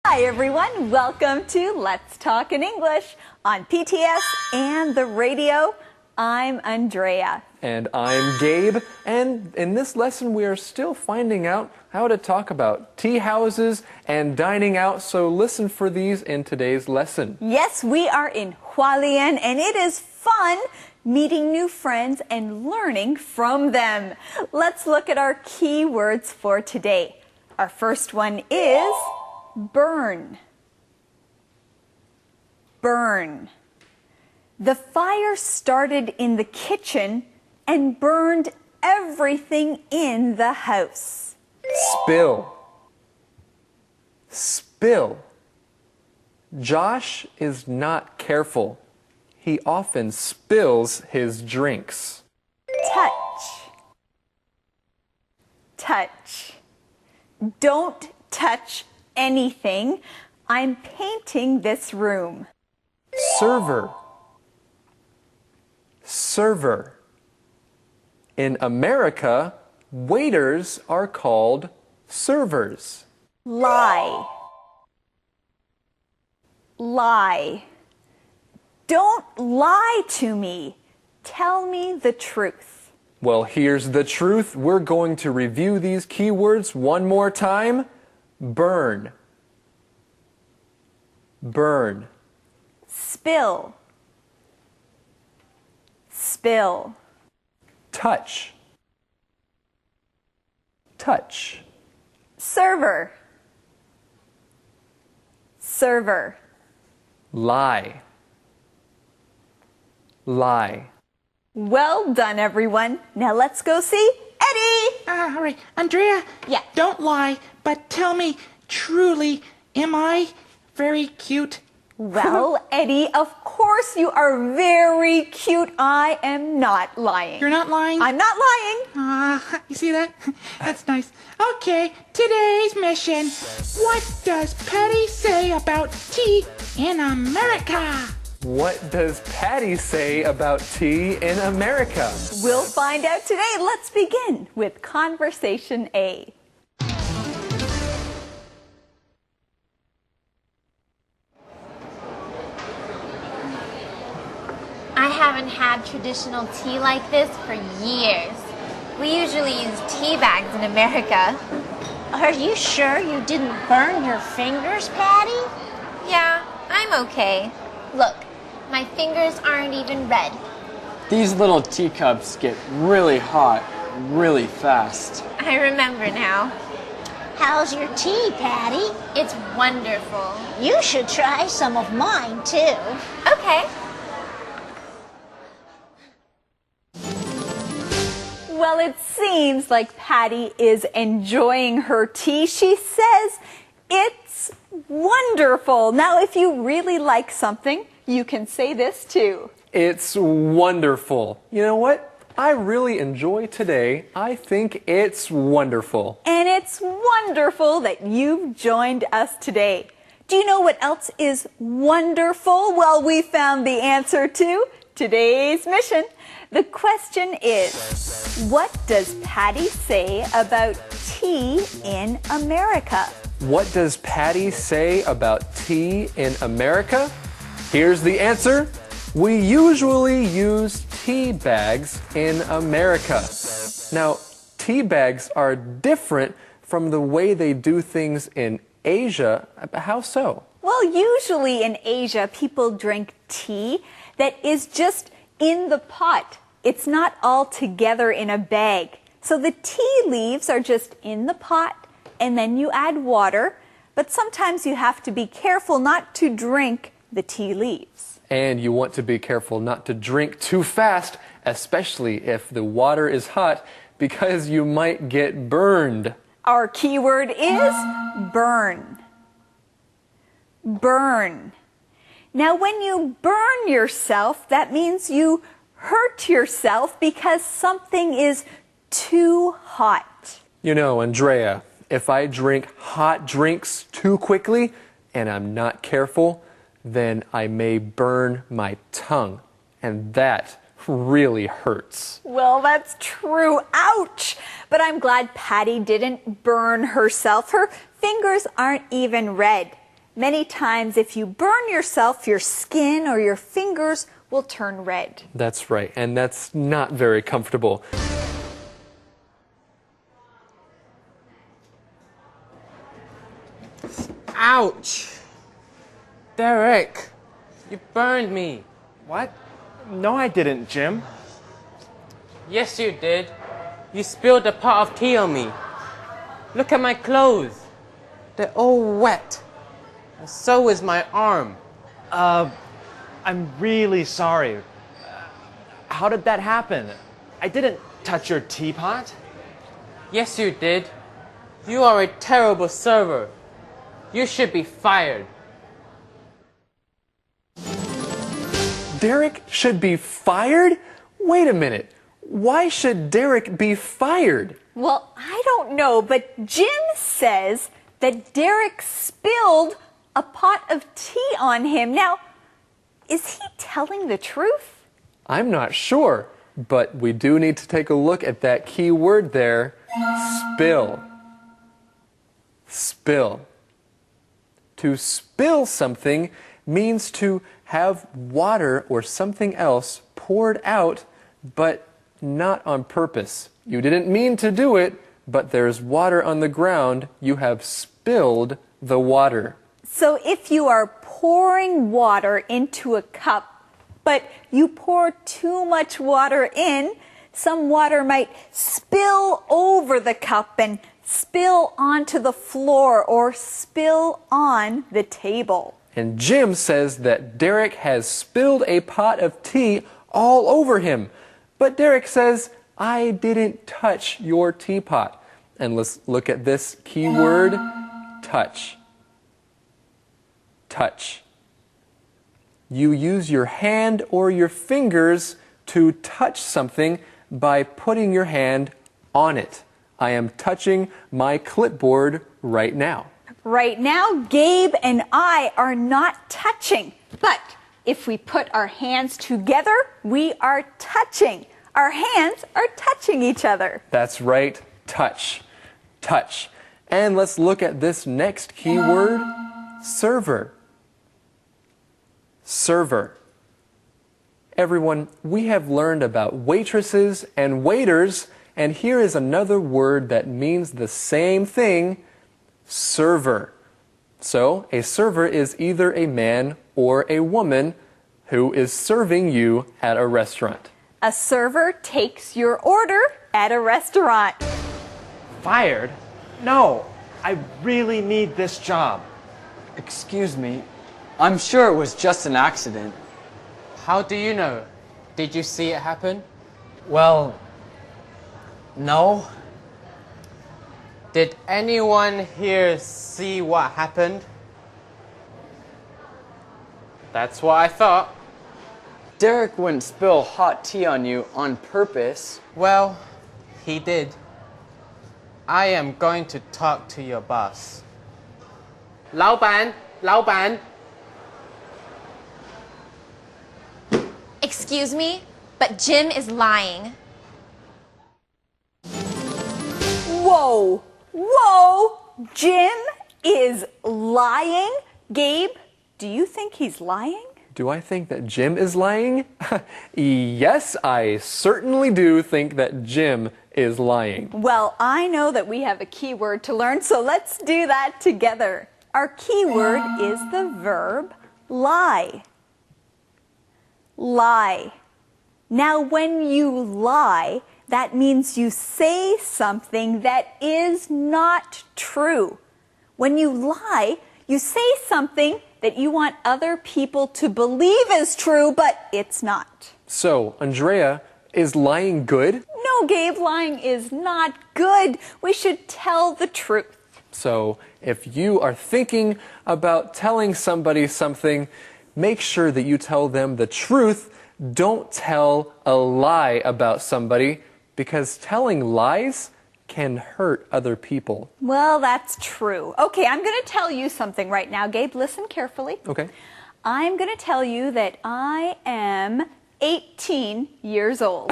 Hi everyone, welcome to Let's Talk in English on PTS and the radio. I'm Andrea. And I'm Gabe, and in this lesson we are still finding out how to talk about tea houses and dining out, so listen for these in today's lesson. Yes, we are in Hualien and it is fun meeting new friends and learning from them. Let's look at our key words for today. Our first one is burn. Burn. The fire started in the kitchen and burned everything in the house. Spill. Spill. Josh is not careful. He often spills his drinks. Touch. Touch. Don't touch anything. I'm painting this room. Server. Server. In America, waiters are called servers. Lie. Lie. Don't lie to me. Tell me the truth. Well, here's the truth. We're going to review these keywords one more time. Burn. Burn. Spill. Spill. Touch. Touch. Server. Server. Lie. Lie. Well done, everyone. Now let's go see Eddie. All right, Andrea. Yeah. Don't lie, but tell me truly, am I very cute? Well, Eddie, of course you are very cute. I am not lying. You're not lying? I'm not lying. You see that? That's nice. Okay, today's mission. What does Patty say about tea in America? What does Patty say about tea in America? We'll find out today. Let's begin with Conversation A. I haven't had traditional tea like this for years. We usually use tea bags in America. Are you sure you didn't burn your fingers, Patty? Yeah, I'm okay. Look, my fingers aren't even red. These little teacups get really hot really fast. I remember now. How's your tea, Patty? It's wonderful. You should try some of mine, too. Okay. Well, it seems like Patty is enjoying her tea. She says it's wonderful. Now, if you really like something, you can say this too. It's wonderful. You know what? I really enjoy today. I think it's wonderful. And it's wonderful that you've joined us today. Do you know what else is wonderful? Well, we found the answer to today's mission. The question is, what does Patty say about tea in America? What does Patty say about tea in America? Here's the answer. We usually use tea bags in America. Now, tea bags are different from the way they do things in Asia. How so? Well, usually in Asia, people drink tea that is just in the pot. It's not all together in a bag. So the tea leaves are just in the pot, and then you add water. But sometimes you have to be careful not to drink the tea leaves. And you want to be careful not to drink too fast, especially if the water is hot, because you might get burned. Our keyword is burn. Burn. Now, when you burn yourself, that means you hurt yourself because something is too hot. You know, Andrea, if I drink hot drinks too quickly and I'm not careful, then I may burn my tongue, and that really hurts. Well, that's true. Ouch! But I'm glad Patty didn't burn herself. Her fingers aren't even red. Many times if you burn yourself, your skin or your fingers will turn red. That's right, and that's not very comfortable. Ouch! Derek, you burned me. What? No, I didn't, Jim. Yes, you did. You spilled a pot of tea on me. Look at my clothes. They're all wet. And so is my arm. I'm really sorry. How did that happen? I didn't touch your teapot. Yes, you did. You are a terrible server. You should be fired. Derek should be fired? Wait a minute. Why should Derek be fired? Well, I don't know, but Jim says that Derek spilled a pot of tea on him. Now, is he telling the truth? I'm not sure, but we do need to take a look at that key word there, spill. Spill. To spill something means to have water or something else poured out, but not on purpose. You didn't mean to do it, but there's water on the ground. You have spilled the water. So if you are pouring water into a cup, but you pour too much water in, some water might spill over the cup and spill onto the floor or spill on the table. And Jim says that Derek has spilled a pot of tea all over him. But Derek says, I didn't touch your teapot. And let's look at this key word, touch. Touch. You use your hand or your fingers to touch something by putting your hand on it. I am touching my clipboard right now. Right now, Gabe and I are not touching, but if we put our hands together, we are touching. Our hands are touching each other. That's right, touch. Touch. And let's look at this next key word, server. Server. Everyone, we have learned about waitresses and waiters, and here is another word that means the same thing, server. So, a server is either a man or a woman who is serving you at a restaurant. A server takes your order at a restaurant. Fired? No, I really need this job. Excuse me. I'm sure it was just an accident. How do you know? Did you see it happen? Well, no. Did anyone here see what happened? That's what I thought. Derek wouldn't spill hot tea on you on purpose. Well, he did. I am going to talk to your boss. 老板,老板. Excuse me, but Jim is lying. Whoa! Whoa! Jim is lying? Gabe, do you think he's lying? Do I think that Jim is lying? Yes, I certainly do think that Jim is lying. Well, I know that we have a key word to learn, so let's do that together. Our key word is the verb lie. Lie. Now, when you lie, that means you say something that is not true. When you lie, you say something that you want other people to believe is true, but it's not. So, Andrea, is lying good? No, Gabe, lying is not good. We should tell the truth. So, if you are thinking about telling somebody something, make sure that you tell them the truth. Don't tell a lie about somebody, because telling lies can hurt other people. Well, that's true. Okay, I'm going to tell you something right now. Gabe, listen carefully. Okay. I'm going to tell you that I am 18 years old.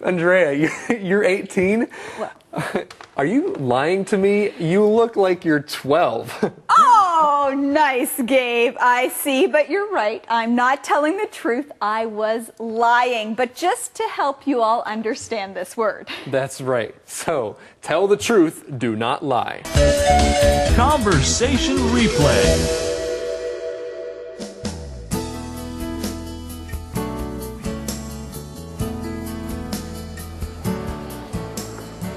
Andrea, you're 18? Are you lying to me? You look like you're 12. Oh, nice, Gabe. I see, but you're right. I'm not telling the truth. I was lying. But just to help you all understand this word. That's right. So, tell the truth, do not lie. Conversation replay.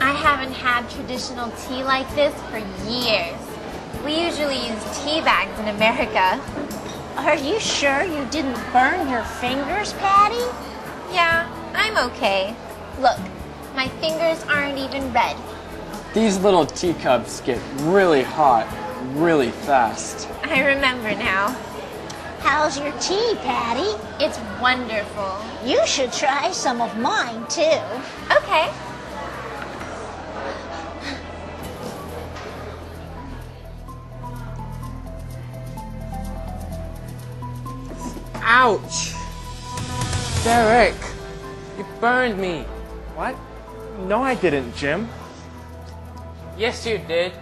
I haven't had traditional tea like this for years. We usually use tea bags in America. Are you sure you didn't burn your fingers, Patty? Yeah, I'm okay. Look, my fingers aren't even red. These little teacups get really hot really fast. I remember now. How's your tea, Patty? It's wonderful. You should try some of mine, too. Okay. Ouch! Derek, you burned me. What? No, I didn't, Jim. Yes, you did.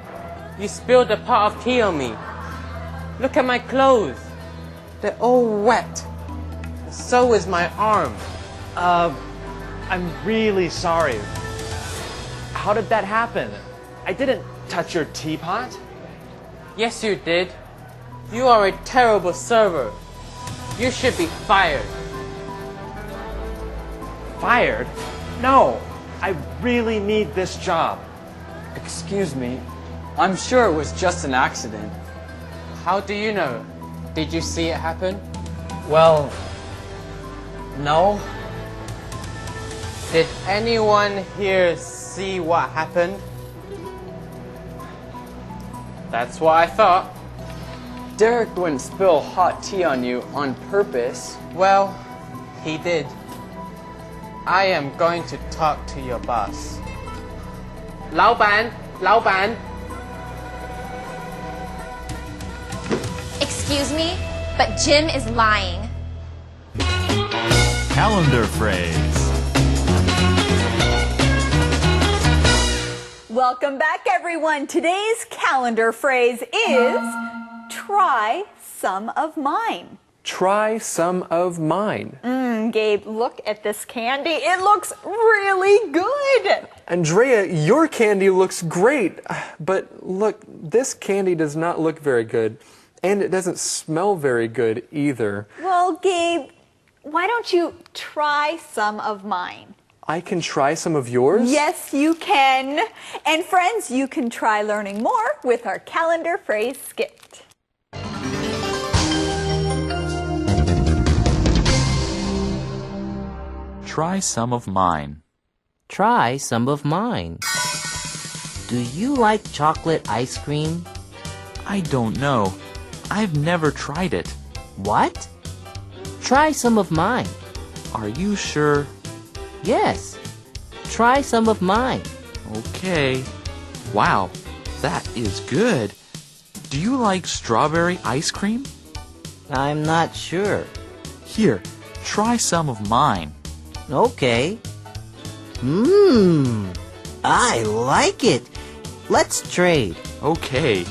You spilled a pot of tea on me. Look at my clothes. They're all wet. So is my arm. I'm really sorry. How did that happen? I didn't touch your teapot. Yes, you did. You are a terrible server. You should be fired. Fired? No, I really need this job. Excuse me, I'm sure it was just an accident. How do you know? Did you see it happen? Well, no. Did anyone here see what happened? That's what I thought. Derek wouldn't spill hot tea on you on purpose. Well, he did. I am going to talk to your boss. 老板,老板. Excuse me, but Jim is lying. Calendar phrase. Welcome back, everyone. Today's calendar phrase is try some of mine. Try some of mine. Gabe, look at this candy. It looks really good. Andrea, your candy looks great. But look, this candy does not look very good. And it doesn't smell very good either. Well, Gabe, why don't you try some of mine? I can try some of yours? Yes, you can. And friends, you can try learning more with our calendar phrase skit. Try some of mine. Try some of mine. Do you like chocolate ice cream? I don't know. I've never tried it. What? Try some of mine. Are you sure? Yes. Try some of mine. Okay. Wow, that is good. Do you like strawberry ice cream? I'm not sure. Here, try some of mine. Okay. I like it. Let's trade. Okay.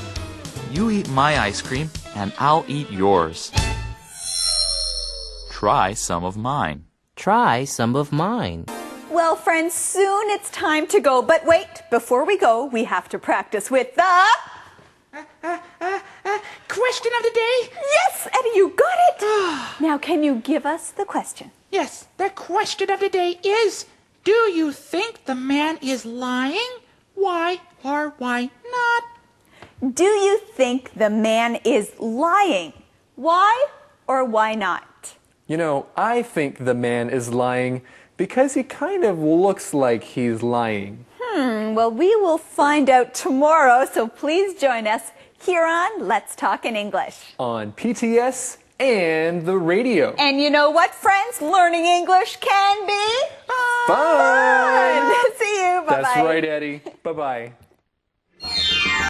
You eat my ice cream, and I'll eat yours. Try some of mine. Try some of mine. Well, friends, soon it's time to go. But wait, before we go, we have to practice with the... Question of the day? Yes, Eddie, you got it. Now, can you give us the question? Yes, the question of the day is, do you think the man is lying? Why or why not? Do you think the man is lying? Why or why not? You know, I think the man is lying because he kind of looks like he's lying. Well, we will find out tomorrow, so please join us here on Let's Talk in English. On PTS and the radio. And you know what, friends? Learning English can be Fun! See you. Bye-bye. That's right, Eddie. Bye-bye.